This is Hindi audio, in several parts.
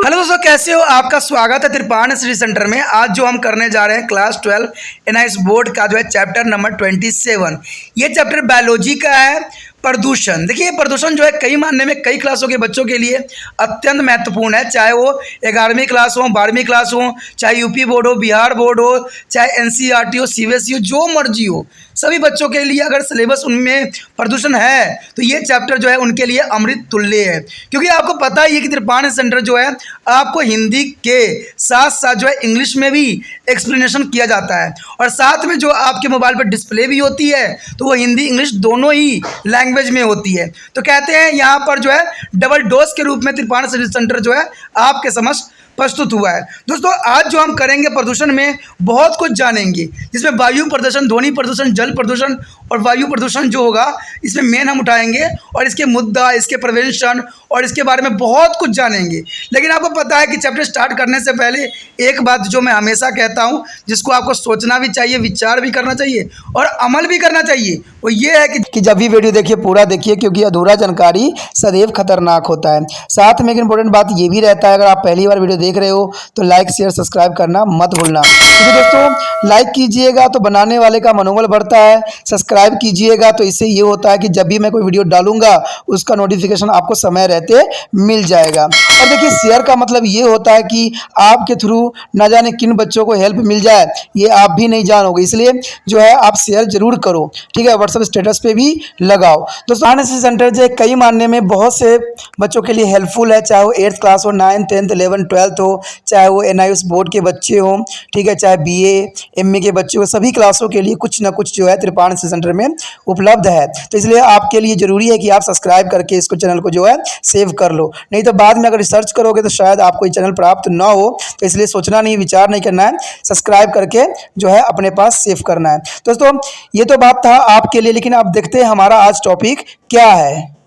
हेलो दोस्तों, कैसे हो? आपका स्वागत है त्रिपाण स्टडी सेंटर में। आज जो हम करने जा रहे हैं क्लास 12 एनआईएस बोर्ड का जो है चैप्टर नंबर 27। ये चैप्टर बायोलॉजी का है, प्रदूषण। देखिए, प्रदूषण जो है कई मानने में कई क्लासों के बच्चों के लिए अत्यंत महत्वपूर्ण है, चाहे वो 11वीं क्लास हो, 12वीं क्लास हो, चाहे यूपी बोर्ड हो, बिहार बोर्ड हो, चाहे एनसीईआरटी हो, सीबीएसई हो, जो मर्जी हो, सभी बच्चों के लिए अगर सिलेबस उनमें प्रदूषण है तो ये चैप्टर जो है उनके लिए अमृत तुल्य है। क्योंकि आपको पता ही है कि त्रिपाण सेंटर जो है आपको हिंदी के साथ साथ जो है इंग्लिश में भी एक्सप्लेनेशन किया जाता है, और साथ में जो आपके मोबाइल पर डिस्प्ले भी होती है तो वो हिंदी इंग्लिश दोनों ही लैंग्वेज में होती है। तो कहते हैं यहाँ पर जो है डबल डोज के रूप में त्रिपाण सेंटर जो है आपके समक्ष प्रस्तुत हुआ है। दोस्तों, आज जो हम करेंगे प्रदूषण में बहुत कुछ जानेंगे, जिसमें वायु प्रदूषण, ध्वनि प्रदूषण, जल प्रदूषण और वायु प्रदूषण जो होगा इसमें मेन हम उठाएंगे, और इसके मुद्दा, इसके प्रिवेंशन और इसके बारे में बहुत कुछ जानेंगे। लेकिन आपको पता है कि चैप्टर स्टार्ट करने से पहले एक बात जो मैं हमेशा कहता हूँ, जिसको आपको सोचना भी चाहिए, विचार भी करना चाहिए और अमल भी करना चाहिए, वो ये है कि जब भी वीडियो देखिए पूरा देखिए, क्योंकि अधूरा जानकारी सदैव खतरनाक होता है। साथ में एक इंपॉर्टेंट बात ये भी रहता है, अगर आप पहली बार वीडियो देख रहे हो तो लाइक शेयर सब्सक्राइब करना मत भूलना। क्योंकि दोस्तों लाइक कीजिएगा तो बनाने वाले का मनोबल बढ़ता है, सब्सक्राइब कीजिएगा तो इससे ये होता है कि जब भी मैं कोई वीडियो डालूंगा उसका नोटिफिकेशन आपको समय रहते मिल जाएगा। और देखिए, शेयर का मतलब ये होता है कि आपके थ्रू न जाने किन बच्चों को हेल्प मिल जाए, ये आप भी नहीं जानोगे, इसलिए जो है आप शेयर जरूर करो, ठीक है। व्हाट्सएप स्टेटस पे भी लगाओ। दोस्तों, एनआईएस सेंटर जो है कई मानने में बहुत से बच्चों के लिए हेल्पफुल है, चाहे वो 8th क्लास हो, 9th 10th 11th 12th हो, चाहे वो एनआईएस बोर्ड के बच्चे हों, ठीक है, चाहे बीए एमए के बच्चे हो, सभी क्लासों के लिए कुछ ना कुछ जो है त्रिपाण सेंटर में उपलब्ध है। तो इसलिए आपके लिए ज़रूरी है कि आप सब्सक्राइब करके इसको चैनल को जो है सेव कर लो, नहीं तो बाद में अगर रिसर्च करोगे तो शायद आपको ये चैनल प्राप्त ना हो। तो इसलिए सोचना नहीं, विचार नहीं करना है, सब्सक्राइब करके जो है अपने पास सेव करना है। दोस्तों, ये तो बात था आपके लिए, लेकिन अब देखते हैं हमारा आज टॉपिक क्या है।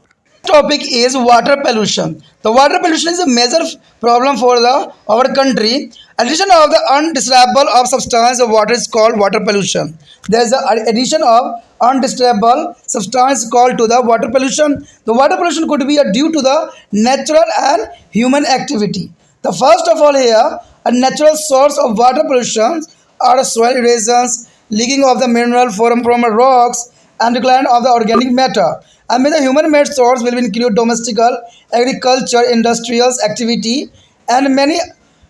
Topic is water pollution. The water pollution is a major problem for our country. Addition of the undesirable of substance of water is called water pollution. There is an addition of undesirable substance called to the water pollution. The water pollution could be due to the natural and human activity. The first of all here, a natural source of water pollution are soil erosions, leaking of the mineral from rocks, and decline of the organic matter. And the human-made source will include domestic agriculture, industrial activity, and many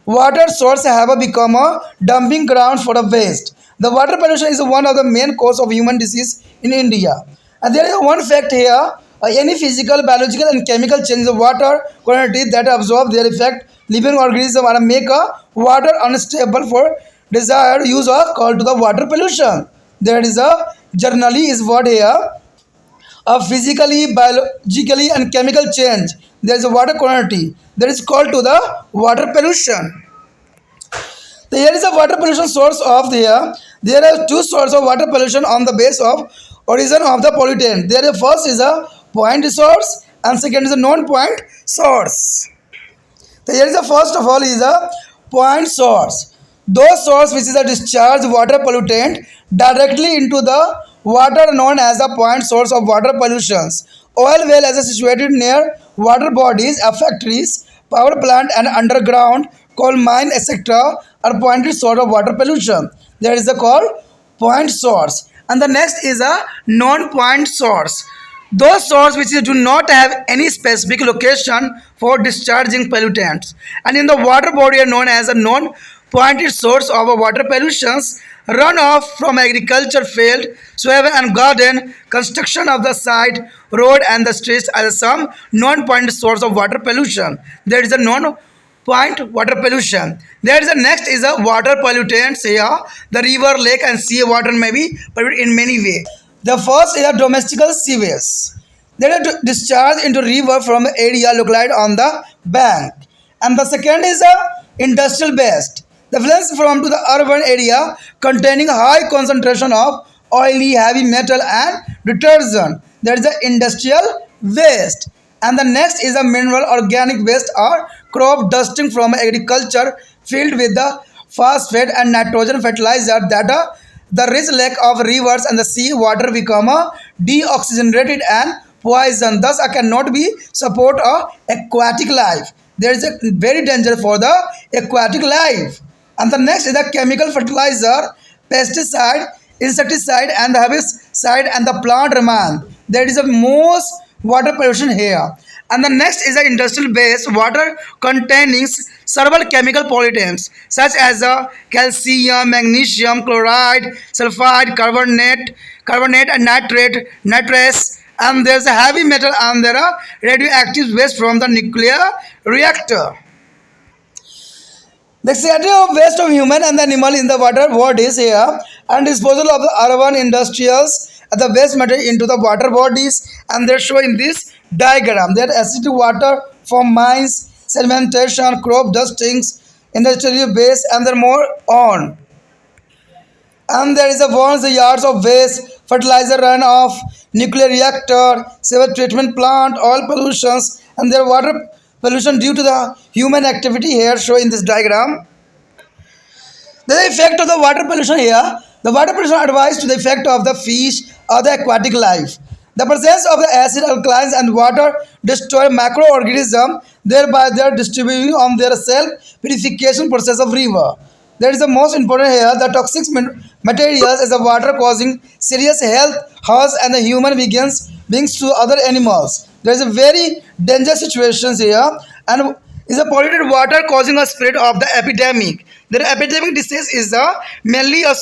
water sources have become a dumping ground for the waste. The water pollution is one of the main cause of human disease in India. And there is one fact here: any physical, biological, and chemical change in water quantity that absorb their effect, living organisms and make a water unstable for desired use are called to the water pollution. There is a generally is what here. A physically, biologically, and chemical change. There is a water quantity that is called to the water pollution. So here is a water pollution source of here. There are two sources of water pollution on the base of origin of the pollutant. There is first is a point source and second is a non-point source. So here is the first of all is a point source. Those source which is a discharge water pollutant directly into the water known as the point source of water pollutions. Oil well is situated near water bodies, factories, power plant and underground coal mine etc. are pointed source of water pollution. There is a called point source. And the next is a non-point source. Those sources which do not have any specific location for discharging pollutants and in the water body are known as a non-pointed source of water pollutions. Runoff from agriculture field, soil and garden, construction of the site, road and the streets are some non-point source of water pollution. There is a non-point water pollution. There is a next is a water pollutants here. The river, lake and sea water may be polluted in many ways. The first is a domestic sewage. There is discharge into river from area located on the bank. And the second is a industrial waste. The flows from to the urban area containing high concentration of oily, heavy metal and detergent. There is the industrial waste. And the next is a mineral organic waste or crop dusting from agriculture filled with the phosphate and nitrogen fertilizer that the rich lake of rivers and the sea water become deoxygenated and poison. Thus, I cannot be support aquatic life. there is a very danger for the aquatic life. And the next is the chemical fertilizer, pesticide, insecticide, and the herbicide and the plant remain. There is a most water pollution here. And the next is the industrial based water containing several chemical pollutants such as calcium, magnesium, chloride, sulfide, carbonate and nitrates, and there's a heavy metal and there are radioactive waste from the nuclear reactor. The scattering of waste of human and animal in the water bodies here and disposal of the urban industrials and the waste material into the water bodies, and they're showing this diagram that acidic water from mines, sedimentation, crop dustings, industrial waste, and there more on. And there is a once the yards of waste, fertilizer runoff, nuclear reactor, sewage treatment plant, oil pollutions, and their water pollution due to the human activity here shown in this diagram. The effect of the water pollution here, the water pollution advises to the effect of the fish or the aquatic life. The presence of the acid, alkalines, and water destroy microorganisms, thereby they are distributing on their self-purification process of river. That is the most important here. The toxic materials is the water causing serious health harms and the human beings to other animals. There is a very dangerous situations here, and is a polluted water causing a spread of the epidemic. The epidemic disease is mainly a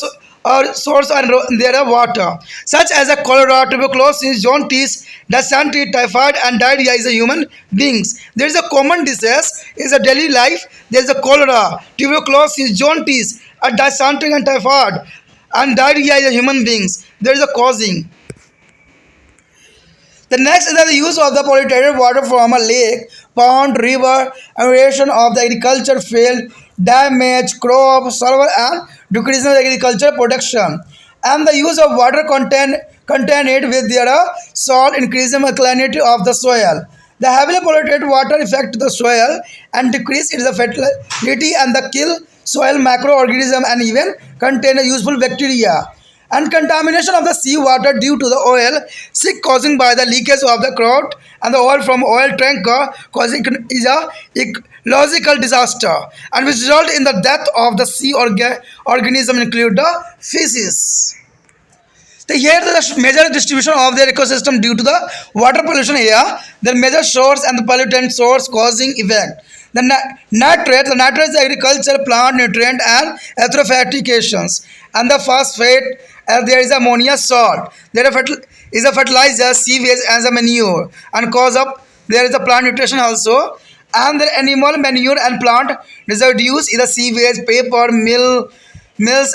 source and there are water, such as a cholera, tuberculosis, jaundice, dysentery, typhoid, and diarrhea is a human beings. There is a common disease is a daily life. There is a cholera, tuberculosis, jaundice, a dysentery, and typhoid, and diarrhea is a human beings. There is a causing. The next is the use of the polluted water from a lake, pond, river, aeration of the agriculture field, damage, crop, server, and decrease in agriculture production. And the use of water contaminated with their salt increases the salinity of the soil. The heavily polluted water affect the soil and decrease its fertility and the kill soil microorganism and even contain a useful bacteria. And contamination of the seawater due to the oil sick causing by the leakage of the crowd and the oil from oil tanker causing is a ecological disaster and which result in the death of the sea organism include the fishes. So here the major distribution of their ecosystem due to the water pollution here, the major source and the pollutant source causing effect. The nitrates, agriculture, plant nutrient and eutrophications, and the phosphate, there is ammonia salt. There is a fertilizer, sewage, and the manure, and cause of there is a plant nutrition also, and the animal manure and plant residues is the sewage, paper, mills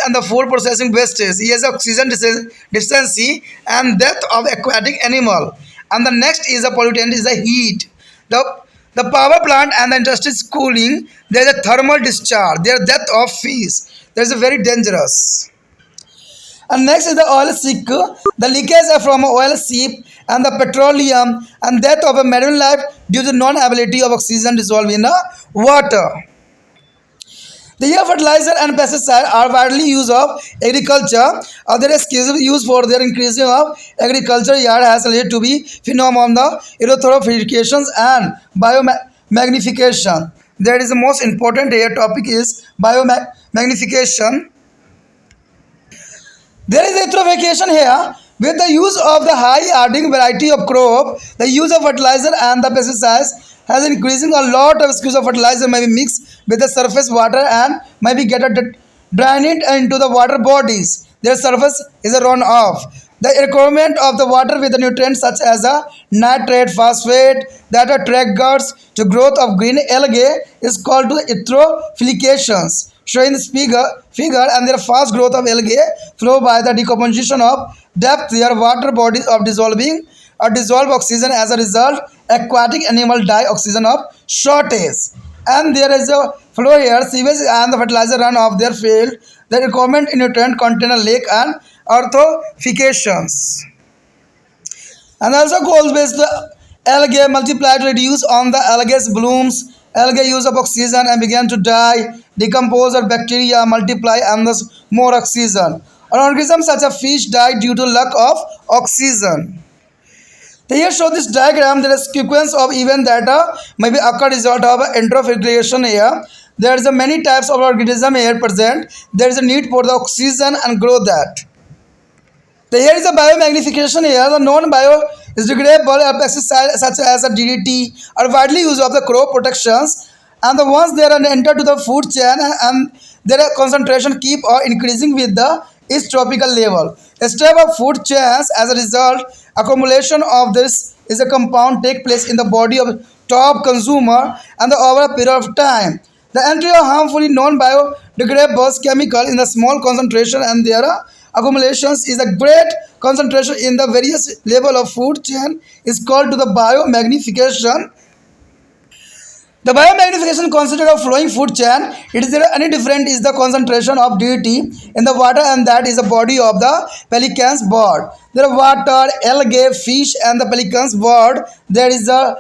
and the food processing wastes. He has oxygen deficiency and death of aquatic animal. And the next is a pollutant is the heat. The power plant and the industry's cooling, there is a thermal discharge, there is death of fish. There is a very dangerous. And next is the oil leak, the leakage from oil seep and the petroleum and death of a marine life due to non-ability of oxygen dissolved in the water. The air fertilizer and pesticide are widely used of agriculture. Other exclusive use for their increasing of agriculture yard has led to be phenomenon of eutrophications and biomagnification. That is the most important here topic is biomagnification. There is eutrophication here. With the use of the high yielding variety of crop, the use of fertilizer and the pesticides has increasing a lot of use of fertilizer may be mixed with the surface water and may be drained into the water bodies. Their surface is a run off. The requirement of the water with the nutrients such as a nitrate, phosphate that are triggers to growth of green algae is called to eutrophications. Showing this figure and their fast growth of algae flow by the decomposition of depth their water bodies of dissolving or dissolve oxygen. As a result, aquatic animal die oxygen of shortage. And there is a flow here, sewage and the fertilizer run off their field. The requirement in nutrient contain a lake and eutrophications. And also coal-based algae multiply to reduce on the algae's blooms. Algae use of oxygen and began to die, decompose or bacteria multiply and thus more oxygen. Organisms such as fish die due to lack of oxygen. So here show this diagram. There is sequence of event that may be occur result of eutrophication here. There is a many types of organism here present. There is a need for the oxygen and grow that. So here is a biomagnification here. The non-bio is degradable pesticides such as a DDT are widely used of the crop protections, and the ones they are enter to the food chain and their concentration keep increasing with the each tropical level. A step of food chains as a result, accumulation of this is a compound take place in the body of top consumer and the over a period of time. The entry of harmfully non-biodegradable chemical in the small concentration and their accumulations is a great concentration in the various level of food chain is called to the biomagnification. The biomagnification considered of flowing food chain. It is there any different is the concentration of DT in the water, and that is the body of the pelican's board. There are water, algae, fish, and the pelican's board. There is a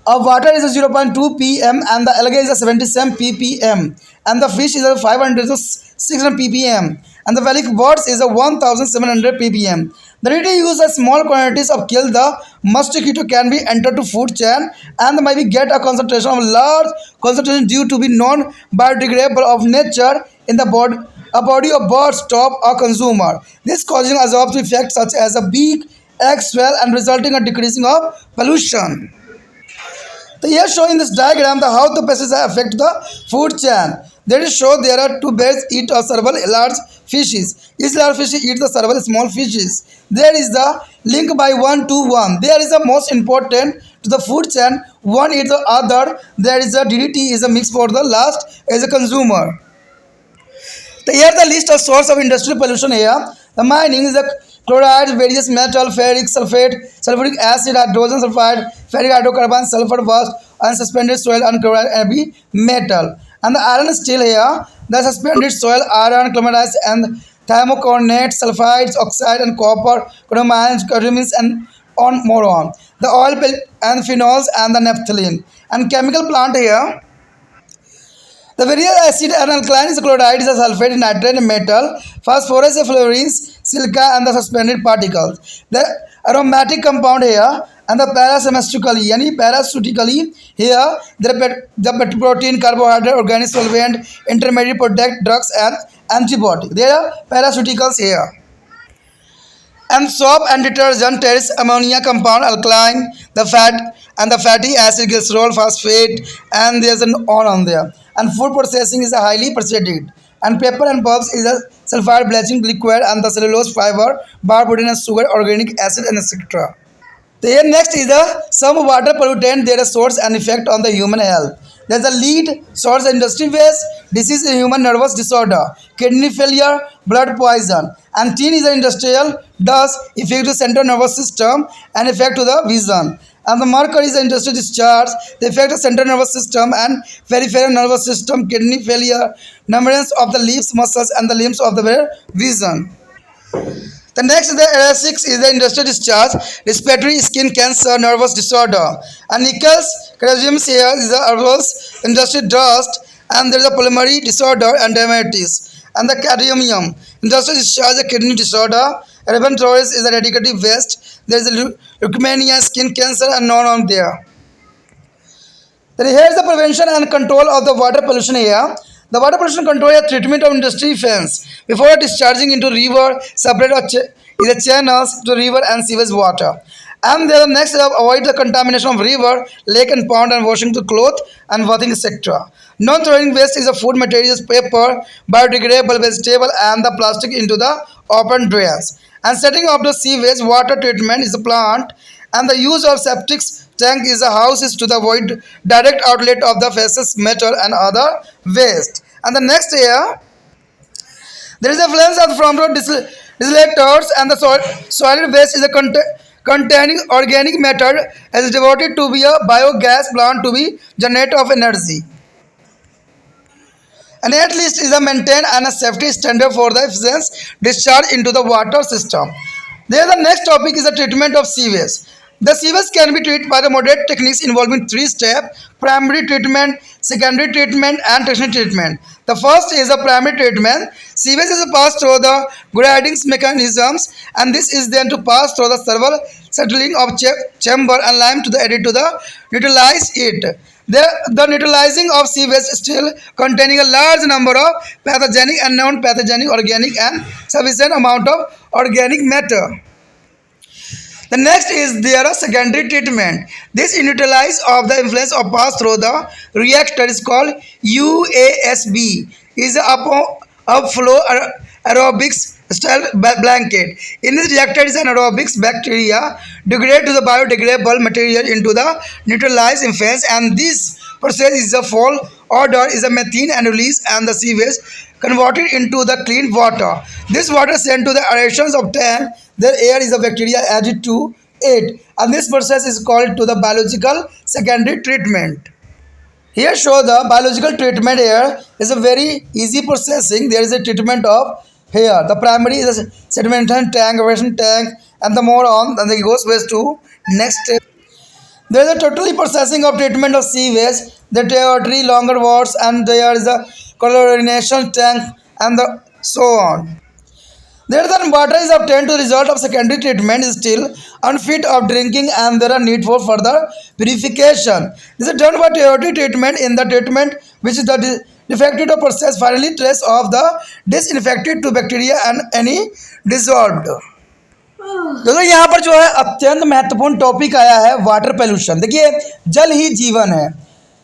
water is a 0.2 pm and the algae is a 77 ppm and the fish is a 500 to 600 ppm and the pelican boards is a 1700 ppm. The DDT use a small quantities of kill the mosquito can be entered to food chain and maybe get a concentration of large concentration due to be non-biodegradable of nature in the body a body of bird stop or consumer. This causing absorptive effects such as a beak, egg swell and resulting in decreasing of pollution. So here showing this diagram the how the pesticides affect the food chain. There is show there are two birds eat or several large fishes. Each large fish eats the several small fishes. There is the link by 1 to 1. There is the most important to the food chain. One eats the other. There is a DDT is a mix for the last as a consumer. So here the list of source of industrial pollution here. The mining is the chloride, various metal, ferric sulfate, sulfuric acid, hydrogen sulfide, ferric hydrocarbon, sulfur waste, unsuspended soil, and chloride heavy metal. And the iron is still here. The suspended soil, iron, chlorides, and thymocornate, sulfides, oxide, and copper, cadmiums, and on more on. The oil and phenols and the naphthalene. And chemical plant here. The various acid and alkaline is chloride is a sulfate, nitrate, metal, phosphorus, fluorines, silica, and the suspended particles. The aromatic compound here and the parasymmetrically, yani parasutically here the protein, carbohydrate, organic solvent, intermediate product, drugs, and antibiotic. There are parasuticals here. And soap and detergent there ammonia compound alkaline the fat and the fatty acid glycerol phosphate and there's an on there and food processing is a highly persuaded and paper and pulps is a sulfide bleaching liquid and the cellulose fiber bar protein and sugar organic acid and etc. Then next is the some water pollutant. There is source and effect on the human health. There is a lead source industry waste, disease in human nervous disorder, kidney failure, blood poison, and teen is an industrial dust effect to central nervous system and effect to the vision. And the marker is an industrial discharge, the effect of central nervous system and peripheral nervous system, kidney failure, numbness of the lips, muscles, and the limbs of the vision. The next is the RS6 is the industrial discharge, respiratory, skin cancer, nervous disorder. And Nichols cadmiums here is the herbals, industrial dust, and there is a pulmonary disorder and diabetes. And the cadmium, industrial discharge, a kidney disorder. Urban Torres is a radioactive waste. There is a leukemia, skin cancer, and non there. Then here is the prevention and control of the water pollution here. The water pollution control is treatment of industry effluents before discharging into river, separate is a channels to river and sewage water. And the next avoid the contamination of river, lake and pond and washing the cloth and bathing etc. Non-throwing waste is a food materials, paper, biodegradable vegetable and the plastic into the open drains. And setting up the sewage water treatment is a plant and the use of septic tank is a house is to the avoid direct outlet of the feces, metal and other waste. And the next here, there is a influence of from the distillators and the solid waste is a containing organic matter as devoted to be a biogas plant to be generate of energy. And at least is a maintain and a safety standard for the efficient discharge into the water system. There the next topic is the treatment of sewage. The sewage can be treated by the moderate techniques involving three steps: primary treatment, secondary treatment, and tertiary treatment. The first is the primary treatment. Sewage is passed through the grading mechanisms, and this is then to pass through the several settling of chamber and lime to the edit to the neutralize it. The neutralizing of sewage still containing a large number of pathogenic and non-pathogenic organic and sufficient amount of organic matter. The next is there a secondary treatment. This neutralize of the influence of pass through the reactor is called UASB. Is a upflow aerobics style blanket. In this reactor is anaerobics bacteria degrade to the biodegradable material into the neutralized influence, and this process is a fall order is a methane and release and the sewage converted into the clean water. This water sent to the aerations of tank. Their air is a bacteria added to it, and this process is called to the biological secondary treatment. Here show the biological treatment. Here is a very easy processing. There is a treatment of here. The primary is a sedimentation tank, aeration tank, and the more on, and then it goes ways to next step. There is a totally processing of treatment of sewage, the tertiary longer wards, and there is a chlorination tank, and the so on. There then water is obtained to the result of secondary treatment is still unfit of drinking, and there are need for further purification. This is done by tertiary treatment. In the treatment which is the defective to process finally trace of the disinfected to bacteria and any dissolved. दोस्तों यहाँ पर जो है अत्यंत महत्वपूर्ण टॉपिक आया है वाटर पोल्यूशन। देखिए जल ही जीवन है,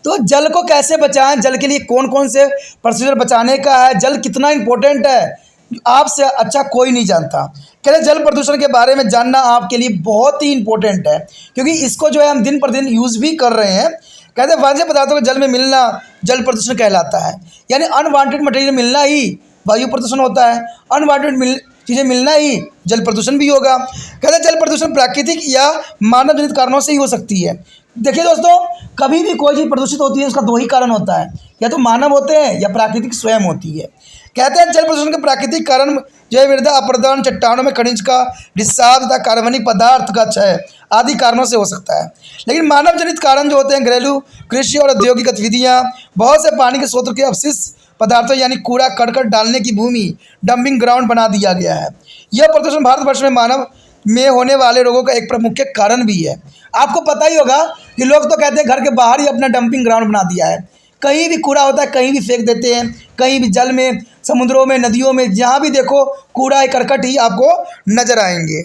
तो जल को कैसे बचाएं, जल के लिए कौन कौन से प्रोसीजर बचाने का है, जल कितना इम्पोर्टेंट है आपसे अच्छा कोई नहीं जानता। कहते जल प्रदूषण के बारे में जानना आपके लिए बहुत ही इम्पोर्टेंट है, क्योंकि इसको जो है हम दिन पर दिन यूज़ भी कर रहे हैं। कहते हैं वाणिज्य पदार्थों को जल में मिलना जल प्रदूषण कहलाता है, यानी अनवांटेड मटेरियल मिलना ही वायु प्रदूषण होता है, अनवांटेड चीज़ें मिलना ही जल प्रदूषण भी होगा। कहते हैं जल प्रदूषण प्राकृतिक या मानव जनित कारणों से ही हो सकती है। देखिए दोस्तों, कभी भी कोई चीज़ प्रदूषित होती है उसका दो ही कारण होता है, या तो मानव होते हैं या प्राकृतिक स्वयं होती है। कहते हैं जल प्रदूषण के प्राकृतिक कारण जैव मृदा अपरदन, चट्टानों में खनिज का रिसाव तथा कार्बनिक पदार्थ का क्षय आदि कारणों से हो सकता है। लेकिन मानव जनित कारण जो होते हैं घरेलू कृषि और औद्योगिक गतिविधियाँ, बहुत से पानी के स्रोत के अवशिष्ट पदार्थों यानी कूड़ा करकट डालने की भूमि डंपिंग ग्राउंड बना दिया गया है। यह प्रदूषण भारतवर्ष में मानव में होने वाले रोगों का एक प्रमुख कारण भी है। आपको पता ही होगा कि लोग तो कहते हैं घर के बाहर ही अपना डंपिंग ग्राउंड बना दिया है, कहीं भी कूड़ा होता है कहीं भी फेंक देते हैं, कहीं भी जल में, समुद्रों में, नदियों में, जहाँ भी देखो कूड़ा करकट ही आपको नजर आएंगे।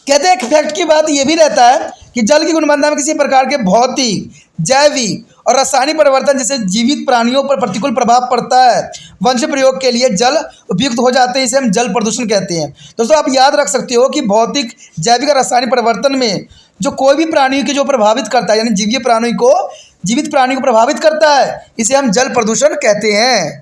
कहते हैं एक फैक्ट की बात ये भी रहता है कि जल की गुणवत्ता में किसी प्रकार के भौतिक, जैविक और रासायनिक परिवर्तन जैसे जीवित प्राणियों पर प्रतिकूल प्रभाव पड़ता है, वंश प्रयोग के लिए जल उपयुक्त हो जाते हैं, इसे हम जल प्रदूषण कहते हैं। दोस्तों आप याद रख सकते हो कि भौतिक, जैविक और रासायनिक परिवर्तन में जो कोई भी प्राणियों की जो प्रभावित करता है, यानी जीवित प्राणी को प्रभावित करता है, इसे हम जल प्रदूषण कहते हैं।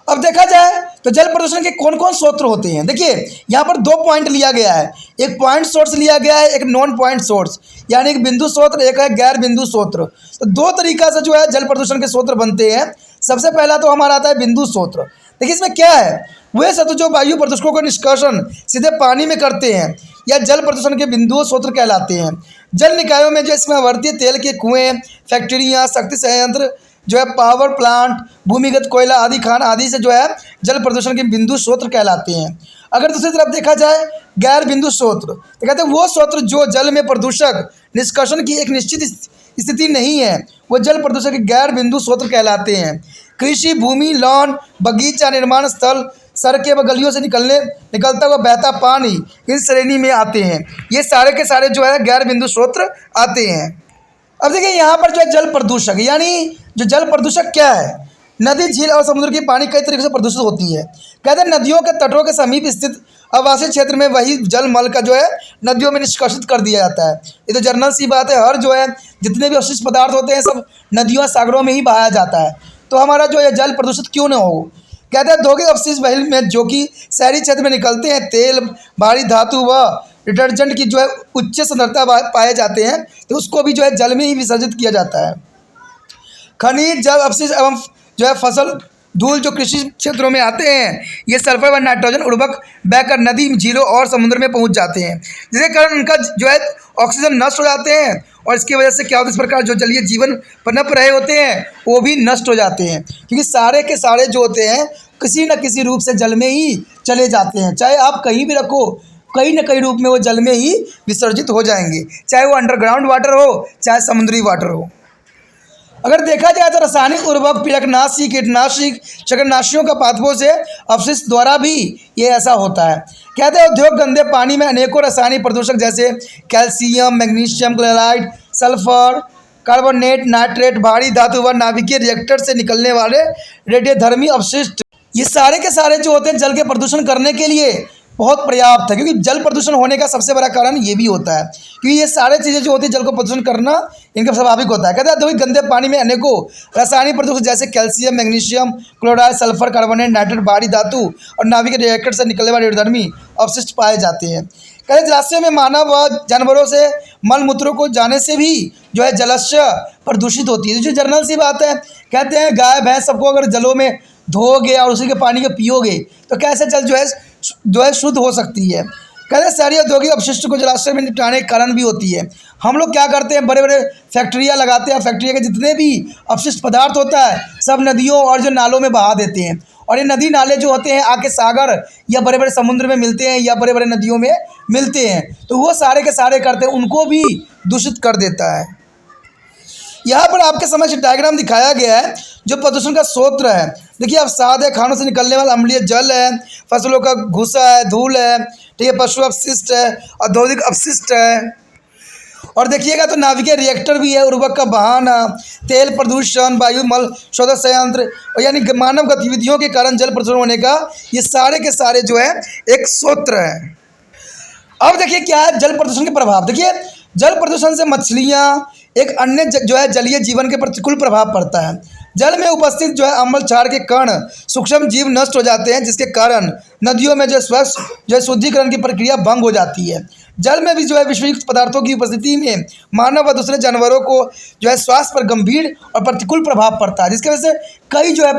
अब देखा जाए तो जल प्रदूषण के कौन कौन स्रोत होते हैं। देखिए यहाँ पर दो पॉइंट लिया गया है, एक पॉइंट सोर्स लिया गया है, एक नॉन पॉइंट सोर्स, यानी एक बिंदु स्रोत, एक है गैर बिंदु स्रोत। तो दो तरीका से जो है जल प्रदूषण के स्रोत बनते हैं। सबसे पहला तो हमारा आता है बिंदु स्रोत। देखिए इसमें क्या है, वे सत्व जो वायु प्रदूषकों का निष्कासन सीधे पानी में करते हैं या जल प्रदूषण के बिंदु स्रोत कहलाते हैं। जल निकायों में जो इसमें आवर्तीय तेल के कुएँ, फैक्ट्रियाँ, शक्ति संयंत्र जो है, पावर प्लांट, भूमिगत कोयला आदि खान आदि से जो है जल प्रदूषण के बिंदु स्रोत कहलाते हैं। अगर दूसरी तरफ देखा जाए गैर बिंदु स्रोत, तो कहते हैं वो स्रोत जो जल में प्रदूषक निष्कासन की एक निश्चित स्थिति नहीं है, वो जल प्रदूषण के गैर बिंदु स्रोत कहलाते हैं। कृषि भूमि, लॉन, बगीचा, निर्माण स्थल, सड़कें व गलियों से निकलता हुआ बहता पानी इस श्रेणी में आते हैं। ये सारे के सारे जो है गैर बिंदु स्रोत आते हैं। अब देखिए यहाँ पर जो है जल प्रदूषक, यानी जो जल प्रदूषक क्या है, नदी, झील और समुद्र की पानी कई तरीके से प्रदूषित होती है। कहते हैं नदियों के तटों के समीप स्थित आवासीय क्षेत्र में वही जल मल का जो है नदियों में निष्कासित कर दिया जाता है। ये तो जनरल सी बात है, हर जो है जितने भी अवशिष्ट पदार्थ होते हैं सब नदियों सागरों में ही बहाया जाता है। तो हमारा जो है जल प्रदूषित क्यों न हो। कहते हैं औद्योगिक अवशिष्ट वही में जो कि शहरी क्षेत्र में निकलते हैं, तेल, भारी धातु व डिटर्जेंट की जो है उच्च सांद्रता पाए जाते हैं, तो उसको भी जो है जल में ही विसर्जित किया जाता है। खनिज, जल अवशिष्ट एवं जो है फसल धूल जो कृषि क्षेत्रों में आते हैं, ये सल्फर व नाइट्रोजन उर्वरक बहकर नदी, झीलों और समुद्र में पहुंच जाते हैं, जिसके कारण उनका जो है ऑक्सीजन नष्ट हो जाते हैं और इसकी वजह से क्या होता है, इस प्रकार जो जलीय जीवन पनप रहे होते हैं वो भी नष्ट हो जाते हैं, क्योंकि सारे के सारे जो होते हैं किसी न किसी रूप से जल में ही चले जाते हैं। चाहे आप कहीं भी रखो, कहीं न कहीं रूप में वो जल में ही विसर्जित हो जाएंगे, चाहे वो अंडरग्राउंड वाटर हो चाहे समुद्री वाटर हो। अगर देखा जाए तो रासायनिक उर्वरक, पीड़कनाशी, कीटनाशी, चक्रनाशियों का पादपों से अपशिष्ट द्वारा भी ये ऐसा होता है। कहते हैं उद्योग गंदे पानी में अनेकों रासायनिक प्रदूषक जैसे calcium, magnesium chloride, sulphur, carbonate, nitrate, भारी धातु व नाभिकीय रिएक्टर से निकलने वाले रेडियोधर्मी अपशिष्ट, ये सारे के सारे जो होते हैं जल के प्रदूषण करने के लिए बहुत पर्याप्त है, क्योंकि जल प्रदूषण होने का सबसे बड़ा कारण ये भी होता है, क्योंकि ये सारे चीज़ें जो होती है जल को प्रदूषण करना इनका स्वाभाविक होता है। कहते हैं औद्योगिक गंदे पानी में अनेकों रासायनिक प्रदूषक जैसे calcium, magnesium chloride, sulphur, carbonate, nitrate, भारी धातु और नाभिकीय रिएक्टर से निकलने वाले रेडियोधर्मी अपशिष्ट पाए जाते हैं। कहते हैं जलाशय में मानव व जानवरों से मल मूत्रों को जाने से भी जो है जलाशय प्रदूषित होती है। जो जनरल सी बात है, कहते हैं गाय भैंस सबको अगर जलों में धोओगे और उसी के पानी को पियोगे तो कैसे जल जो है शुद्ध हो सकती है। कहते हैं सारी औद्योगिक अपशिष्ट को जलाशय में निपटाने के कारण भी होती है। हम लोग क्या करते हैं, बड़े बड़े फैक्ट्रियाँ लगाते हैं, फैक्ट्री के जितने भी अपशिष्ट पदार्थ होता है सब नदियों और जो नालों में बहा देते हैं, और ये नदी नाले जो होते हैं आके सागर या बड़े बड़े समुद्र में मिलते हैं या बड़े बड़े नदियों में मिलते हैं, तो वो सारे के सारे करते हैं उनको भी दूषित कर देता है। यहाँ पर आपके समक्ष डायग्राम दिखाया गया है जो प्रदूषण का स्रोत है। देखिए आप सादे खानों से निकलने वाला अम्लीय जल है, फसलों का भूसा है, धूल है, ठीक है, पशु अपशिष्ट है, औद्योगिक अपशिष्ट है, और देखिएगा तो नाभिकीय रिएक्टर भी है, उर्वरक का बहाना, तेल प्रदूषण, वायु मल शोधन संयंत्र, और यानी मानव गतिविधियों के कारण जल प्रदूषण होने का ये सारे के सारे जो है एक स्रोत है। अब देखिए क्या है जल प्रदूषण के प्रभाव। देखिए जल प्रदूषण से मछलियाँ एक अन्य जो है जलीय जीवन के प्रतिकूल प्रभाव पड़ता है। जल में उपस्थित जो है अम्ल क्षार के कण सूक्ष्म जीव नष्ट हो जाते हैं, जिसके कारण नदियों में जो है शुद्धिकरण की प्रक्रिया भंग हो जाती है। जल में भी जो है विषयुक्त पदार्थों की उपस्थिति में मानव व दूसरे जानवरों को जो है स्वास्थ्य पर गंभीर और प्रतिकूल प्रभाव पड़ता है, जिसकी वजह से कई जो है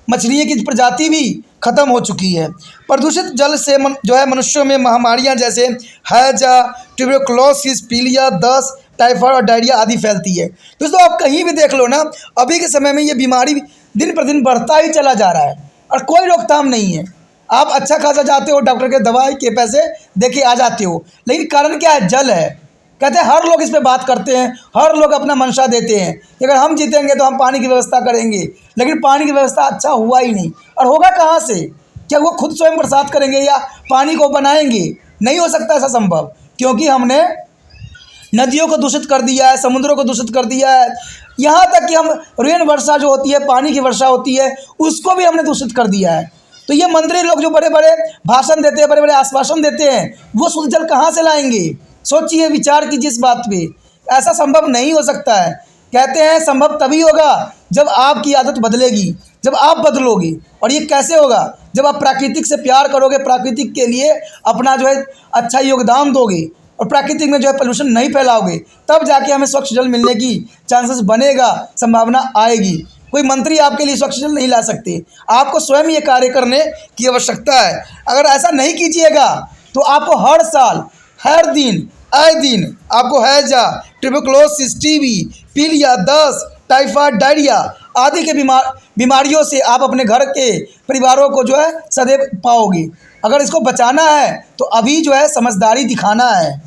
मछलियों की प्रजाति भी खत्म हो चुकी है। प्रदूषित जल से जो है मनुष्यों में महामारियां जैसे हैजा, ट्यूबरकुलोसिस, पीलिया, दस्त, टाइफाइड और डायरिया आदि फैलती है। दोस्तों आप कहीं भी देख लो ना, अभी के समय में ये बीमारी दिन प्रतिदिन बढ़ता ही चला जा रहा है और कोई रोकथाम नहीं है। आप अच्छा खासा जाते हो, डॉक्टर के दवाई के पैसे देके आ जाते हो, लेकिन कारण क्या है, जल है। कहते हैं हर लोग इस पे बात करते हैं, हर लोग अपना मंशा देते हैं कि अगर हम जीतेंगे तो हम पानी की व्यवस्था करेंगे, लेकिन पानी की व्यवस्था अच्छा हुआ ही नहीं। और होगा कहाँ से? क्या वो खुद स्वयं बरसात करेंगे या पानी को बनाएंगे? नहीं हो सकता ऐसा संभव, क्योंकि हमने नदियों को दूषित कर दिया है, समुद्रों को दूषित कर दिया है, यहाँ तक कि हम रेन वर्षा जो होती है, पानी की वर्षा होती है, उसको भी हमने दूषित कर दिया है। तो ये मंत्री लोग जो बड़े बड़े भाषण देते हैं, बड़े बड़े आश्वासन देते हैं, वो शुद्ध जल कहाँ से लाएंगे? सोचिए, विचार कीजिए इस बात पे। ऐसा संभव नहीं हो सकता है। कहते हैं संभव तभी होगा जब आपकी आदत बदलेगी, जब आप बदलोगे। और ये कैसे होगा? जब आप प्राकृतिक से प्यार करोगे, प्राकृतिक के लिए अपना जो है अच्छा योगदान दोगे और प्राकृतिक में जो है पोल्यूशन नहीं फैलाओगे, तब जाके हमें स्वच्छ जल मिलने की चांसेस बनेगा, संभावना आएगी। कोई मंत्री आपके लिए स्वच्छ जल नहीं ला सकते, आपको स्वयं ये कार्य करने की आवश्यकता है। अगर ऐसा नहीं कीजिएगा तो आपको हर साल, हर दिन, आए दिन आपको हैजा, ट्यूबरकुलोसिस, टीबी, पीलिया, दस्त, टाइफाइड, डायरिया आदि के बीमारियों से आप अपने घर के परिवारों को जो है सदैव पाओगे। अगर इसको बचाना है तो अभी जो है समझदारी दिखाना है।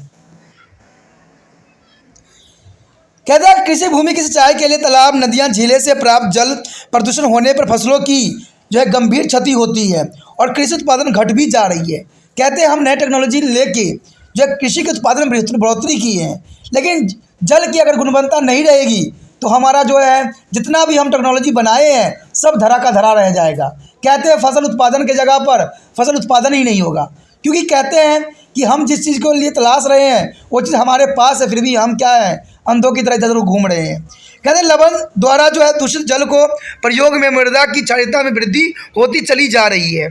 कहते हैं कृषि भूमि की सिंचाई के लिए तालाब, नदियां, झीलें से प्राप्त जल प्रदूषण होने पर फसलों की जो है गंभीर क्षति होती है और कृषि उत्पादन घट भी जा रही है। कहते हैं हम नए टेक्नोलॉजी लेके जो है कृषि के उत्पादन में बढ़ोतरी की है, लेकिन जल की अगर गुणवत्ता नहीं रहेगी तो हमारा जो है जितना भी हम टेक्नोलॉजी बनाए हैं सब धरा का धरा रह जाएगा। कहते हैं फसल उत्पादन के जगह पर फसल उत्पादन ही नहीं होगा, क्योंकि कहते हैं कि हम जिस चीज़ को लिए तलाश रहे हैं वो चीज़ हमारे पास है, फिर भी हम क्या है, अंधों की तरह इधर उधर घूम रहे हैं। कहते हैं लवण द्वारा जो है दूषित जल को प्रयोग में मृदा की क्षारीयता में वृद्धि होती चली जा रही है,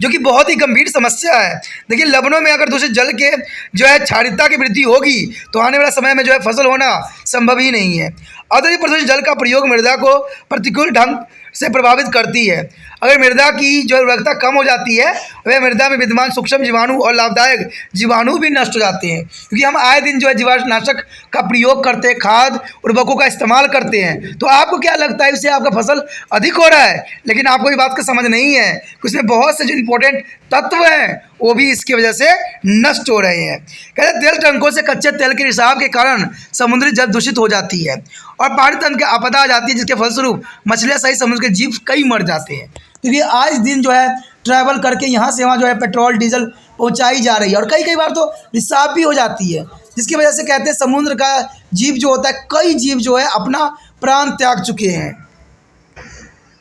जो कि बहुत ही गंभीर समस्या है। देखिए लवणों में अगर दूषित जल के जो है क्षारीयता की वृद्धि होगी तो आने वाला समय में जो है फसल होना संभव ही नहीं है। औद्योगिक प्रदूषित जल का प्रयोग मृदा को प्रतिकूल ढंग से प्रभावित करती है। अगर मृदा की जो उर्वरकता कम हो जाती है, वह मृदा में विद्यमान सूक्ष्म जीवाणु और लाभदायक जीवाणु भी नष्ट हो जाते हैं। क्योंकि हम आए दिन जो है जीवाणुनाशक का प्रयोग करते हैं, खाद उर्वरकों का इस्तेमाल करते हैं, तो आपको क्या लगता है इससे आपका फसल अधिक हो रहा है, लेकिन आपको ये बात का समझ नहीं है कि उसमें बहुत से जो इंपॉर्टेंट तत्व हैं वो भी इसकी वजह से नष्ट हो रहे हैं। कहते हैं तेल टंकों से कच्चे तेल के रिसाव के कारण समुद्री जल दूषित हो जाती है और पानी तंत्र की आपदा आ जाती है, जिसके फलस्वरूप मछलियाँ सहित समुद्र के जीव कई मर जाते हैं। क्योंकि आज दिन जो है ट्रैवल करके यहाँ से वहाँ जो है पेट्रोल डीजल पहुँचाई जा रही है और कई बार तो रिसाव भी हो जाती है, जिसकी वजह से कहते हैं समुद्र का जीव जो होता है, कई जीव जो है अपना प्राण त्याग चुके हैं।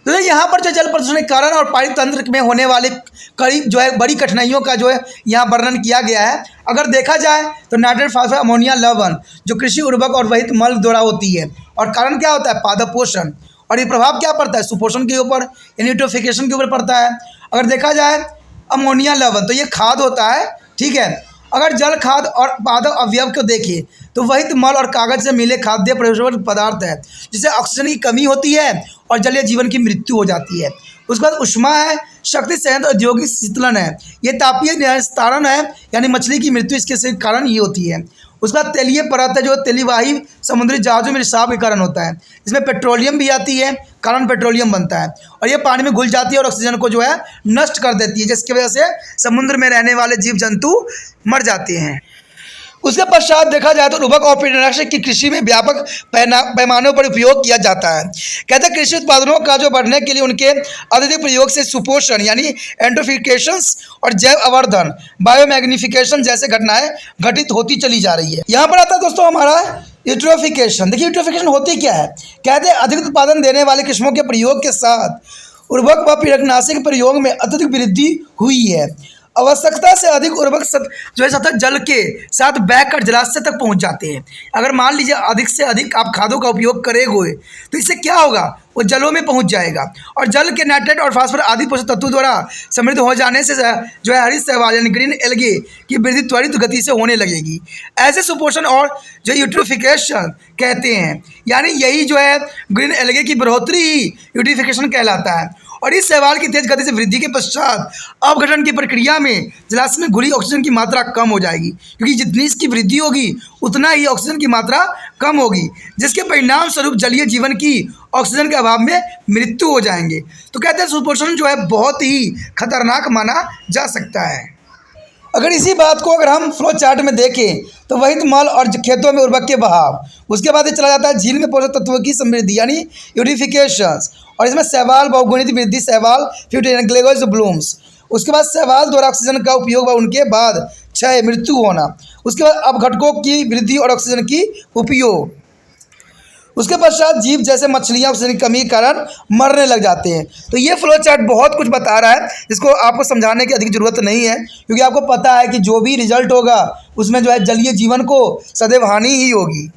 तो यहाँ पर जो जल प्रदूषण के कारण और पानी तंत्र में होने वाले कई जो है बड़ी कठिनाइयों का जो है यहाँ वर्णन किया गया है। अगर देखा जाए तो नाइट्रेट, फास्फोरस, अमोनिया, लवण जो कृषि उर्वरक और वहित मल द्वारा होती है, और कारण क्या होता है, पादप पोषण, और ये प्रभाव क्या पड़ता है, सुपोषण के ऊपर, यूट्रोफिकेशन के ऊपर पड़ता है। अगर देखा जाए अमोनिया, लवण तो ये खाद होता है, ठीक है। अगर जल खाद और पादप अवयव को देखें तो वहित मल और कागज से मिले खाद्य प्रयोजन पदार्थ है, जिससे ऑक्सीजन की कमी होती है और जलीय जीवन की मृत्यु हो जाती है। उसके बाद उष्मा है, शक्ति संयंत्र, औद्योगिक शीतलन है, ये तापीय निस्तारण है, यानी मछली की मृत्यु इसके कारण ये होती है। उसका तेलीय परत है, जो तेलीवाही समुद्री जहाज़ों में रिसाव के कारण होता है। इसमें पेट्रोलियम भी आती है, कारण पेट्रोलियम बनता है और ये पानी में घुल जाती है और ऑक्सीजन को जो है नष्ट कर देती है, जिसकी वजह से समुद्र में रहने वाले जीव जंतु मर जाते हैं। उसके पश्चात देखा जाए तो उर्वरक और कीटनाशक की कृषि में व्यापक पैमानों पर उपयोग किया जाता है। कहते हैं कृषि उत्पादनों का जो बढ़ने के लिए उनके अत्यधिक प्रयोग से सुपोषण यानी एंट्रोफिकेशंस और जैव अवर्धन, बायोमैग्निफिकेशन जैसे घटनाएं घटित होती चली जा रही है। यहाँ पर आता है दोस्तों हमारा यूट्रोफिकेशन। देखिए यूट्रोफिकेशन होती क्या है, कहते हैं अधिक उत्पादन देने वाले किस्मों के प्रयोग के साथ उर्वरक व कीटनाशक प्रयोग में अत्यधिक वृद्धि हुई है। आवश्यकता से अधिक उर्वरक जो है सतत जल के साथ बहकर जलाशय तक पहुंच जाते हैं। अगर मान लीजिए अधिक से अधिक आप खादों का उपयोग करेंगे तो इससे क्या होगा, वो जलों में पहुंच जाएगा और जल के नाइट्रेट और फास्फोरस आदि पोषक तत्वों द्वारा समृद्ध हो जाने से जो है हरित शैवाल यानी ग्रीन एल्गे की वृद्धि त्वरित गति से होने लगेगी। ऐसे सुपोषण और जो यूट्रोफिकेशन कहते हैं, यानी यही जो है ग्रीन एल्गे की बढ़ोतरी ही यूट्रोफिकेशन कहलाता है। और इस शैवाल की तेज गति से वृद्धि के पश्चात अपघटन की प्रक्रिया में जलाशय में घुली ऑक्सीजन की मात्रा कम हो जाएगी, क्योंकि जितनी इसकी वृद्धि होगी उतना ही ऑक्सीजन की मात्रा कम होगी, जिसके परिणाम स्वरूप जलीय जीवन की ऑक्सीजन के अभाव में मृत्यु हो जाएंगे। तो कहते हैं सुपोषण जो है बहुत ही खतरनाक माना जा सकता है। अगर इसी बात को अगर हम फ्लो चार्ट में देखें तो वहित मल और खेतों में उर्वरक के बहाव, उसके बाद ये चला जाता है झील में पोषक तत्वों की समृद्धि यानी यूटिफिकेशंस, और इसमें शैवाल बहुगुणित वृद्धि, शैवाल फ्यूटेनग्लेगोज ब्लूम्स, उसके बाद शैवाल द्वारा ऑक्सीजन का उपयोग व उनके बाद क्षय मृत्यु होना, उसके बाद अपघटकों की वृद्धि और ऑक्सीजन की उपयोग, उसके पश्चात जीव जैसे मछलियाँ ऑक्सीजन की कमी के कारण मरने लग जाते हैं। तो ये फ्लो चार्ट बहुत कुछ बता रहा है, जिसको आपको समझाने की अधिक जरूरत नहीं है, क्योंकि आपको पता है कि जो भी रिजल्ट होगा उसमें जो है जलीय जीवन को सदैव हानि ही होगी।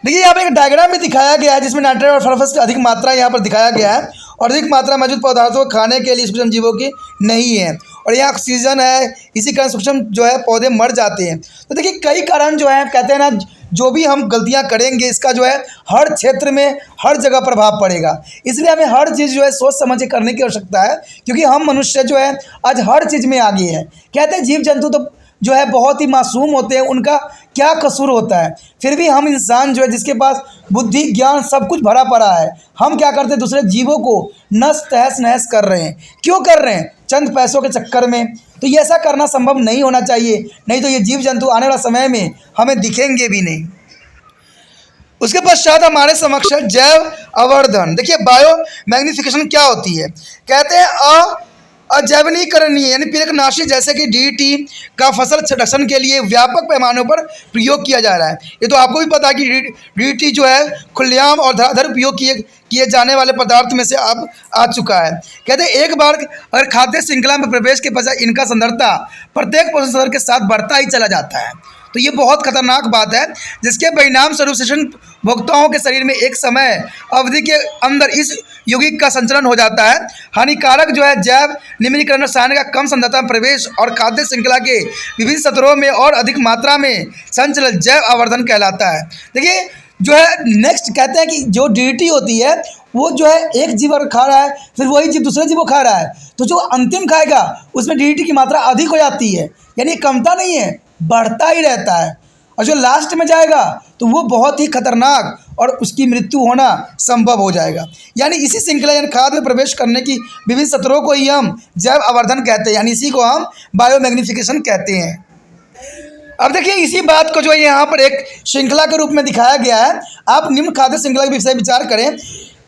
देखिए यहाँ पर एक डायग्राम में दिखाया गया है जिसमें नाइट्रेट और फास्फोरस की अधिक मात्रा यहाँ पर दिखाया गया है और अधिक मात्रा मौजूद पदार्थों को खाने के लिए सूक्ष्म जीवों की नहीं है, और यहाँ ऑक्सीजन है, इसी कारण सूक्ष्म जो है पौधे मर जाते हैं। तो देखिए कई कारण जो है कहते हैं ना, जो भी हम गलतियां करेंगे इसका जो है हर क्षेत्र में हर जगह प्रभाव पड़ेगा, इसलिए हमें हर चीज़ जो है सोच समझ के करने की आवश्यकता है, क्योंकि हम मनुष्य जो है आज हर चीज़ में आगे हैं। कहते हैं जीव जंतु तो जो है बहुत ही मासूम होते हैं, उनका क्या कसूर होता है, फिर भी हम इंसान जो है जिसके पास बुद्धि ज्ञान सब कुछ भरा पड़ा है, हम क्या करते हैं दूसरे जीवों को नस तहस नहस कर रहे हैं। क्यों कर रहे हैं? चंद पैसों के चक्कर में। तो ये ऐसा करना संभव नहीं होना चाहिए, नहीं तो ये जीव जंतु आने वाला समय में हमें दिखेंगे भी नहीं। उसके पश्चात हमारे समक्ष जैव अवर्धन। देखिए बायो मैग्निफिकेशन क्या होती है, कहते हैं अजैवनीकरणीय यानी पीड़कनाशी जैसे कि डीडीटी का फसल संरक्षण के लिए व्यापक पैमानों पर प्रयोग किया जा रहा है। ये तो आपको भी पता है कि डीडीटी जो है खुलेआम और धराधर उपयोग किए जाने वाले पदार्थ में से अब आ चुका है। कहते हैं एक बार अगर खाद्य श्रृंखला में प्रवेश के पश्चात इनका सांद्रता प्रत्येक पोषण स्तर के साथ बढ़ता ही चला जाता है। तो ये बहुत खतरनाक बात है, जिसके परिणाम स्वरूप शिक्षण भोक्ताओं के शरीर में एक समय अवधि के अंदर इस यौगिक का संचलन हो जाता है। हानिकारक जो है जैव निम्नीकरण रसायन का कम सांद्रता में प्रवेश और खाद्य श्रृंखला के विभिन्न स्तरों में और अधिक मात्रा में संचलन जैव आवर्धन कहलाता है। देखिए जो है नेक्स्ट कहते हैं कि जो डीडीटी होती है वो जो है एक जीव अगर खा रहा है फिर वही जीव दूसरे जीव को खा रहा है, तो जो अंतिम खाएगा उसमें डीडीटी की मात्रा अधिक हो जाती है, यानी कमता नहीं है, बढ़ता ही रहता है। और जो लास्ट में जाएगा तो वो बहुत ही खतरनाक और उसकी मृत्यु होना संभव हो जाएगा। यानी इसी श्रृंखला यानी खाद में प्रवेश करने की विभिन्न सत्रों को ही हम जैव आवर्धन कहते हैं, यानी इसी को हम बायोमैग्निफिकेशन कहते हैं। अब देखिए इसी बात को जो है यहाँ पर एक श्रृंखला के रूप में दिखाया गया है। आप निम्न खाद्य श्रृंखला के विषय विचार करें।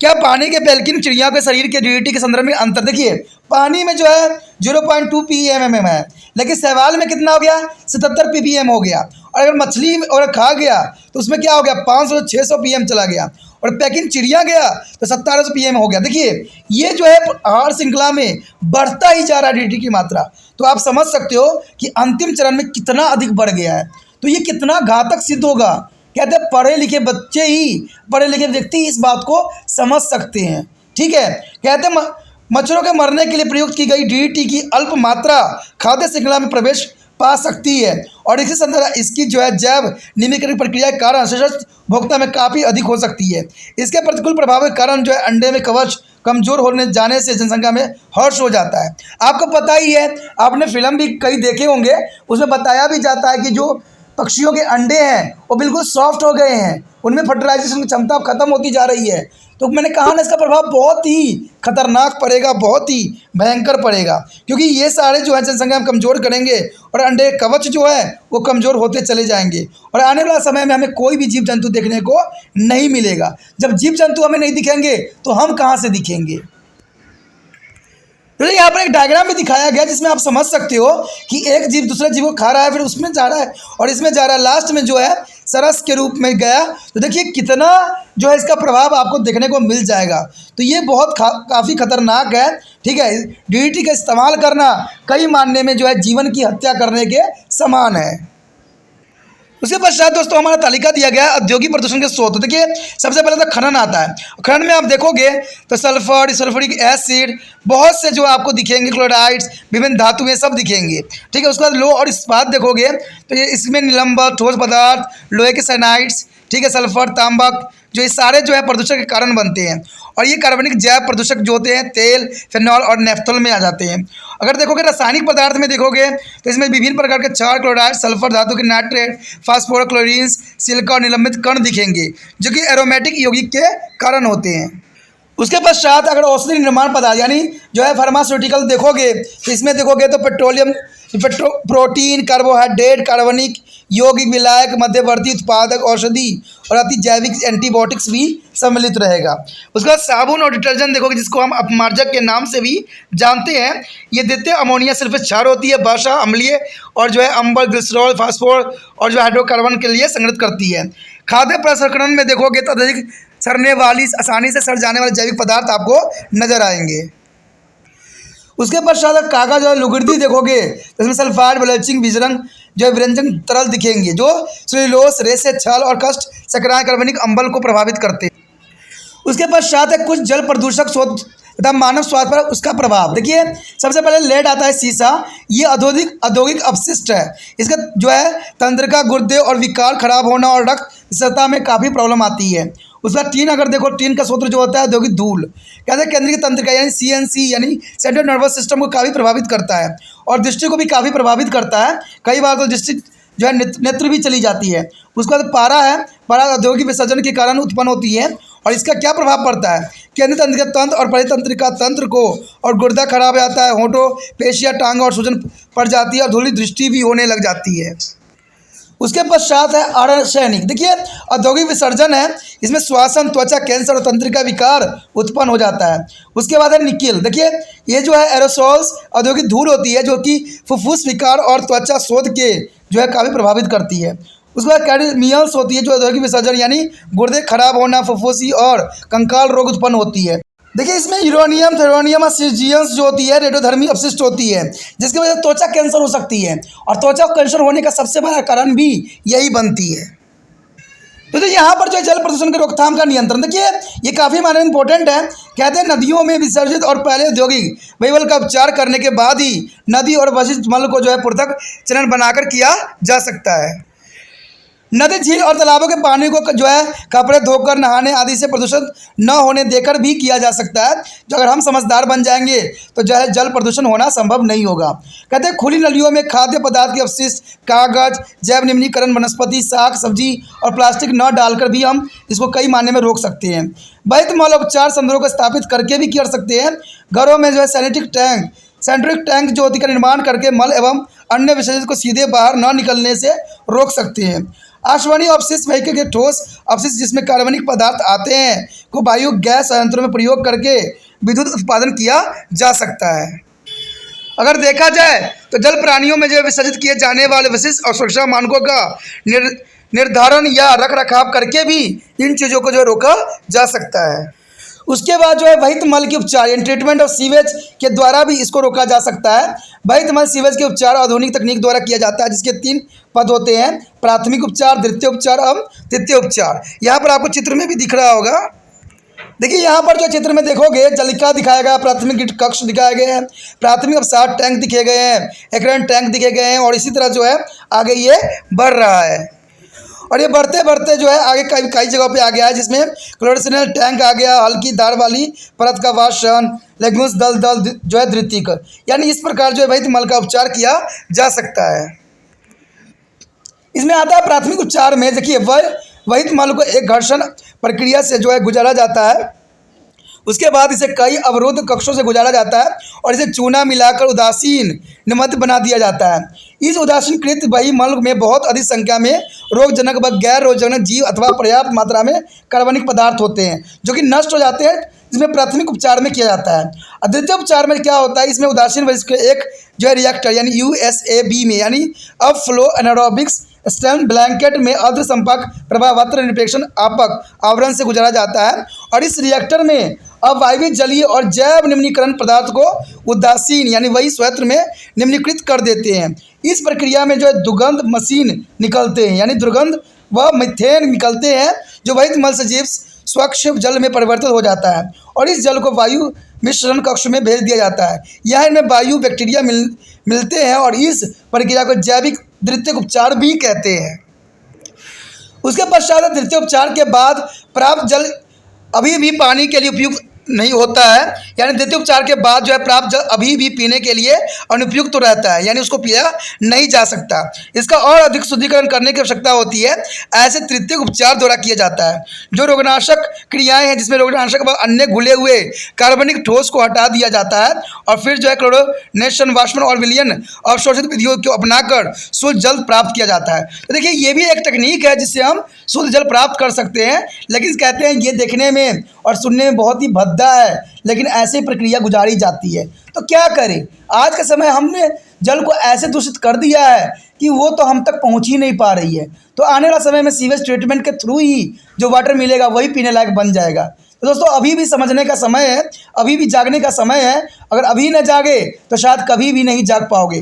क्या पानी के पेल्किन चिड़िया के शरीर के डीडीटी के संदर्भ में अंतर देखिए, पानी में जो है 0.2 ppm है, लेकिन शैवाल में कितना हो गया 77 ppm हो गया। और अगर मछली और खा गया तो उसमें क्या हो गया 500-600 pm चला गया, और पैकिन चिड़िया गया तो 1700 pm हो गया। देखिए ये जो है आहार श्रृंखला में बढ़ता ही जा रहा है डीडीटी की मात्रा, तो आप समझ सकते हो कि अंतिम चरण में कितना अधिक बढ़ गया है, तो ये कितना घातक सिद्ध होगा। कहते हैं पढ़े लिखे बच्चे ही, पढ़े लिखे व्यक्ति इस बात को समझ सकते हैं। ठीक है, कहते हैं मच्छरों के मरने के लिए प्रयुक्त की गई डीडीटी की अल्प मात्रा खाद्य श्रृंखला में प्रवेश पा सकती है, और इसी संदर्भ इसकी जो है जैव निम्नीकरण प्रक्रिया के कारण सशस्त्र भोक्ता में काफ़ी अधिक हो सकती है। इसके प्रतिकूल प्रभाव के कारण जो है अंडे में कवच कमजोर होने जाने से जनसंख्या में हर्ष हो जाता है। आपको पता ही है, आपने फिल्म भी कई देखे होंगे, उसमें बताया भी जाता है कि जो पक्षियों के अंडे हैं वो बिल्कुल सॉफ्ट हो गए हैं, उनमें फर्टिलाइजेशन की क्षमता खत्म होती जा रही है। तो मैंने कहा ना इसका प्रभाव बहुत ही खतरनाक पड़ेगा, बहुत ही भयंकर पड़ेगा, क्योंकि ये सारे जो है जनसंख्या कमज़ोर करेंगे और अंडे कवच जो है वो कमज़ोर होते चले जाएंगे, और आने वाला समय में हमें कोई भी जीव जंतु देखने को नहीं मिलेगा। जब जीव जंतु हमें नहीं दिखेंगे तो हम कहाँ से दिखेंगे। तो यहाँ पर एक डायग्राम भी दिखाया गया जिसमें आप समझ सकते हो कि एक जीव दूसरे जीव को खा रहा है, फिर उसमें जा रहा है और इसमें जा रहा है, लास्ट में जो है सरस के रूप में गया। तो देखिए कितना जो है इसका प्रभाव आपको देखने को मिल जाएगा। तो ये बहुत काफ़ी खतरनाक है। ठीक है, डीडीटी का इस्तेमाल करना कई मानने में जो है जीवन की हत्या करने के समान है। उसके पश्चात दोस्तों हमारा तालिका दिया गया है औद्योगिक प्रदूषण के स्रोत। देखिए सबसे पहले तो खनन आता है। खनन में आप देखोगे तो सल्फर, सल्फ्यूरिक एसिड, बहुत से जो आपको दिखेंगे, क्लोराइड्स, विभिन्न धातुएं सब दिखेंगे। ठीक है, उसके बाद लोह और इस्पात देखोगे तो ये इसमें निलंबन, ठोस पदार्थ, लोहे के साइनाइड्स, ठीक है, सल्फर, तांबक, जो ये सारे जो है प्रदूषण के कारण बनते हैं। और ये कार्बनिक जैव प्रदूषक जो होते हैं तेल, फिनॉल और नेफ्थोल में आ जाते हैं। अगर देखोगे रासायनिक पदार्थ में देखोगे तो इसमें विभिन्न प्रकार के क्षार, क्लोराइड, सल्फर धातु के नाइट्रेट, फास्फोरस, क्लोरीन्स, सिलिका और निलंबित कण दिखेंगे, जो कि एरोमेटिक यौगिक के कारण होते हैं। उसके पश्चात अगर औषधि निर्माण पदार्थ यानी जो है फार्मास्यूटिकल देखोगे तो इसमें देखोगे तो पेट्रोलियम, प्रोटीन, कार्बोहाइड्रेट, कार्बनिक, यौगिक, विलायक, मध्यवर्ती उत्पादक, औषधि और अति जैविक एंटीबायोटिक्स भी सम्मिलित रहेगा। उसके बाद साबुन और डिटर्जेंट देखोगे जिसको हम अपमार्जक के नाम से भी जानते हैं। ये देते हैं अमोनिया सल्फेट क्षार होती है, भाषा अम्लीय और जो है अम्बर, ग्लिसरॉल, फास्फोर और जो हाइड्रोकार्बन के लिए संग्रहित करती है। खाद्य प्रसंस्करण में देखोगे तो अत्यधिक सड़ने वाली, आसानी से सड़ जाने वाले जैविक पदार्थ आपको नजर आएंगे। उसके पश्चात कागज और लुगदी देखोगे तो इसमें सल्फाइड, ब्लीचिंग, विजरंग जो है विरंजन तरल दिखेंगे, जो सेलुलोस, रेशे, छाल और कष्ट सक्राय कार्बनिक अम्ल को प्रभावित करते हैं। उसके पश्चात है कुछ जल प्रदूषक स्रोत तथा मानव स्वास्थ्य पर उसका प्रभाव। देखिए सबसे पहले लेड आता है, शीशा, ये औद्योगिक अपशिष्ट है। इसका जो है तंत्रिका, गुर्दे और विकार, खराब होना और रक्त सतह में काफ़ी प्रॉब्लम आती है। उसका टीन अगर देखो, टीन का स्रोत जो होता है औद्योगिक धूल, कहते हैं केंद्रीय तंत्रिका यानी CNS यानी सेंट्रल नर्वस सिस्टम को काफ़ी प्रभावित करता है और दृष्टि को भी काफ़ी प्रभावित करता है। कई बार तो दृष्टि जो है नेत्र भी चली जाती है। उसके बाद पारा है, पारा औद्योगिक विसर्जन के कारण उत्पन्न होती है और इसका क्या प्रभाव पड़ता है, केंद्रीय तंत्रिका तंत्र और परितंत्रिका तंत्र को, और गुर्दा खराब हो जाता है, होठों, पेशियाँ, टांगों और सूजन पड़ जाती है और धूली दृष्टि भी होने लग जाती है। उसके पश्चात है आर्सेनिक। देखिए औद्योगिक विसर्जन है, इसमें श्वसन, त्वचा कैंसर और तंत्रिका विकार उत्पन्न हो जाता है। उसके बाद है निकिल। देखिए ये जो है एरोसोल्स, औद्योगिक धूल होती है जो कि फुफ्फुस विकार और त्वचा शोध के जो है काफ़ी प्रभावित करती है। उसके बाद कैडमियल्स होती है जो औद्योगिक विसर्जन यानी गुर्दे खराब होना, फुफ्फुसी और कंकाल रोग उत्पन्न होती है। देखिए इसमें यूरेनियम, थोरियम और सीजियंस जो होती है रेडियोधर्मी अपशिष्ट होती है, जिसकी वजह से त्वचा कैंसर हो सकती है और त्वचा कैंसर होने का सबसे बड़ा कारण भी यही बनती है। तो यहाँ पर जो है जल प्रदूषण के रोकथाम का नियंत्रण, देखिए ये काफ़ी मायने इंपॉर्टेंट है। कहते हैं नदियों में विसर्जित और पहले औद्योगिक वहीवल का उपचार करने के बाद ही नदी और वशिष्ठ मल को जो है पृथक चरण बनाकर किया जा सकता है। नदी, झील और तालाबों के पानी को जो है कपड़े धोकर, नहाने आदि से प्रदूषण न होने देकर भी किया जा सकता है। जो अगर हम समझदार बन जाएंगे तो जो है जल प्रदूषण होना संभव नहीं होगा। कहते हैं खुली नलियों में खाद्य पदार्थ के अवशिष्ट, कागज, जैव निम्नीकरण, वनस्पति, साग सब्जी और प्लास्टिक न डालकर भी हम इसको कई मायने में रोक सकते हैं। वैध मल उपचार संदर्भों को स्थापित करके भी कर सकते हैं। घरों में जो है सेंट्रिक टैंक ज्योति का निर्माण करके मल एवं अन्य विसर्जित को सीधे बाहर न निकलने से रोक सकते हैं। आश्वनीय अपशिष्ट वहीकल के ठोस अपशिष्ट जिसमें कार्बनिक पदार्थ आते हैं को बायो गैस संयंत्रों में प्रयोग करके विद्युत उत्पादन किया जा सकता है। अगर देखा जाए तो जल प्राणियों में जो विसर्जित किए जाने वाले विशिष्ट और सुरक्षा मानकों का निर्धारण या रख रखाव करके भी इन चीज़ों को जो रोका जा सकता है। उसके बाद जो है वहित मल के उपचार यानी ट्रीटमेंट ऑफ सीवेज के द्वारा भी इसको रोका जा सकता है। वहित मल सीवेज के उपचार आधुनिक तकनीक द्वारा किया जाता है, जिसके 3 पद होते हैं: प्राथमिक उपचार, द्वितीय उपचार और तृतीय उपचार। यहाँ पर आपको चित्र में भी दिख रहा होगा। देखिए यहाँ पर जो चित्र में देखोगे जलिका दिखाया गया, प्राथमिक कक्ष दिखाए गए हैं, प्राथमिक अवसाद टैंक दिखे गए हैं, एकरण टैंक दिखे गए हैं और इसी तरह जो है आगे ये बढ़ रहा है और ये बढ़ते बढ़ते जो है आगे कई जगहों पे आ गया है, जिसमें क्लोरोसिनल टैंक आ गया, हल्की धार वाली परत का वाष्पन, लेगुम्स दल जो है द्वितीयक, यानी इस प्रकार जो है वहित मल का उपचार किया जा सकता है। इसमें आता है प्राथमिक उपचार में। देखिए वहित मल को एक घर्षण प्रक्रिया से जो है गुजारा जाता है, उसके बाद इसे कई अवरोध कक्षों से गुजारा जाता है और इसे चूना मिलाकर उदासीन निमग्न बना दिया जाता है। इस उदासीनकृत वही मल में बहुत अधिक संख्या में रोगजनक व गैर रोगजनक जीव अथवा पर्याप्त मात्रा में कार्बनिक पदार्थ होते हैं जो कि नष्ट हो जाते हैं, जिसमें प्राथमिक उपचार में किया जाता है। द्वितीय उपचार में क्या होता है, इसमें उदासीन वजह के एक जो है रिएक्टर यानी USAB में यानी अब फ्लो एनारोबिक्स स्टेम ब्लैंकेट में अर्ध संपर्क प्रभावत्र निरपेक्षण आपक आवरण से गुजारा जाता है और इस रिएक्टर में अवायवीय जलीय और जैव निम्नीकरण पदार्थ को उदासीन यानी वही स्वत्र में निम्नीकृत कर देते हैं। इस प्रक्रिया में जो है दुर्गंध मशीन निकलते हैं यानी दुर्गंध व मीथेन निकलते हैं जो वहित मल से जीव स्वच्छ जल में परिवर्तित हो जाता है और इस जल को वायु मिश्रण कक्ष में भेज दिया जाता है। यहाँ इनमें वायु बैक्टीरिया मिलते हैं और इस प्रक्रिया को जैविक द्वितीयक उपचार भी कहते हैं। उसके पश्चात तृतीय उपचार के बाद प्राप्त जल अभी भी पानी के लिए उपयुक्त नहीं होता है, यानी द्वितीय उपचार के बाद जो है प्राप्त जल अभी भी पीने के लिए अनुपयुक्त तो रहता है, यानी उसको पिया नहीं जा सकता। इसका और अधिक शुद्धिकरण करने की आवश्यकता होती है। ऐसे तृतीय उपचार द्वारा किया जाता है जो रोगनाशक क्रियाएं हैं, जिसमें रोगनाशक व अन्य घुले हुए कार्बनिक ठोस को हटा दिया जाता है और फिर जो है क्लोरोनेशन, वाष्पन और विलयन अवशोषित विधियों को अपनाकर शुद्ध जल प्राप्त किया जाता है। तो देखिए ये भी एक तकनीक है जिससे हम शुद्ध जल प्राप्त कर सकते हैं, लेकिन कहते हैं ये देखने में और सुनने में बहुत ही भद्दा है, लेकिन ऐसी प्रक्रिया गुजारी जाती है। तो क्या करें, आज के समय हमने जल को ऐसे दूषित कर दिया है कि वो तो हम तक पहुंच ही नहीं पा रही है। तो आने वाला समय में सीवेज ट्रीटमेंट के थ्रू ही जो वाटर मिलेगा वही पीने लायक बन जाएगा। तो दोस्तों अभी भी समझने का समय है, अभी भी जागने का समय है। अगर अभी न जागे तो शायद कभी भी नहीं जाग पाओगे।